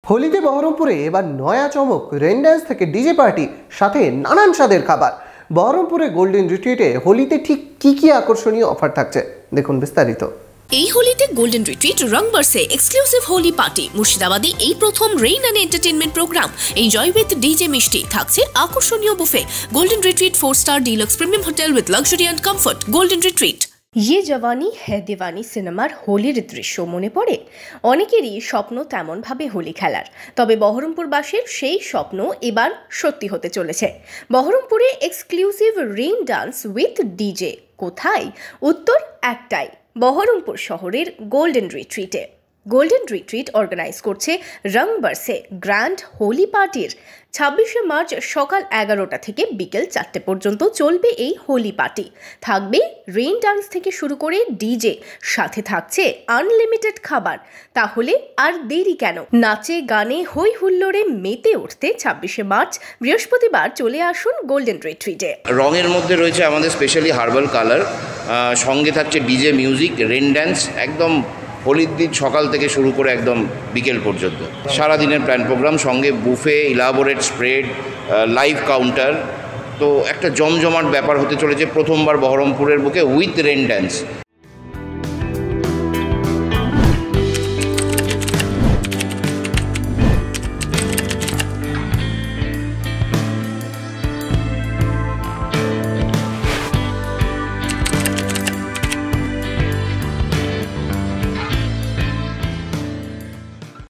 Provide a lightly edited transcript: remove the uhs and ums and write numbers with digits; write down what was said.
হোলিতে বহরমপুরে এবার নয়া চমক, রেন ড্যান্স থেকে ডিজে পার্টি, সাথে নানান স্বাদের খাবার। বহরমপুরে গোল্ডেন রিট্রিটে হোলিতে ঠিক কি আকর্ষণীয় অফার থাকছে দেখুন বিস্তারিত। এই হোলিতে গোল্ডেন রিট্রিট রং বর্ষে এক্সক্লুসিভ হোলি পার্টি। মুর্শিদাবাদে এই প্রথম rain and entertainment programme. Enjoy with DJ Mishti, থাকছে আকর্ষণীয় buffet. Golden retreat 4-star deluxe premium hotel with luxury and comfort. Golden retreat. ইয়ে জওয়ানি হ্যায় দিওয়ানি সিনেমার হোলির দৃশ্য মনে পড়ে। অনেকেরই স্বপ্ন তেমনভাবে হোলি খেলার, তবে বহরমপুরবাসীর সেই স্বপ্ন এবার সত্যি হতে চলেছে। বহরমপুরে exclusive rain dance with DJ. কোথায়? উত্তর একটাই, বহরমপুর শহরের গোল্ডেন রিট্রিটে। গোল্ডেন রিট্রিট অর্গানাইজ করছে রং বর্ষে গ্র্যান্ড হোলি পার্টির। 26শে মার্চ সকাল 11টা থেকে বিকেল 4টে পর্যন্ত চলবে এই হোলি পার্টি। থাকবে রেইন ডান্স থেকে শুরু করে ডিজে, সাথে থাকছে আনলিমিটেড খাবার। তাহলে আর দেরি কেন? নাচে গানে হই হুল্লোড়ে মেতে উঠতে 26শে মার্চ বৃহস্পতিবার চলে আসুন গোল্ডেন রিট্রিটে। রঙের মধ্যে রয়েছে আমাদের স্পেশালি হার্বাল কালার, সঙ্গে থাকছে ডিজে মিউজিক, রেন ড্যান্স, একদম হোলির দিন সকাল থেকে শুরু করে একদম বিকেল পর্যন্ত সারাদিনের প্ল্যান প্রোগ্রাম, সঙ্গে buffet, elaborate spread, live counter. তো একটা জমজমাট ব্যাপার হতে চলেছে প্রথমবার বহরমপুরের বুকে উইথ রেন ড্যান্স।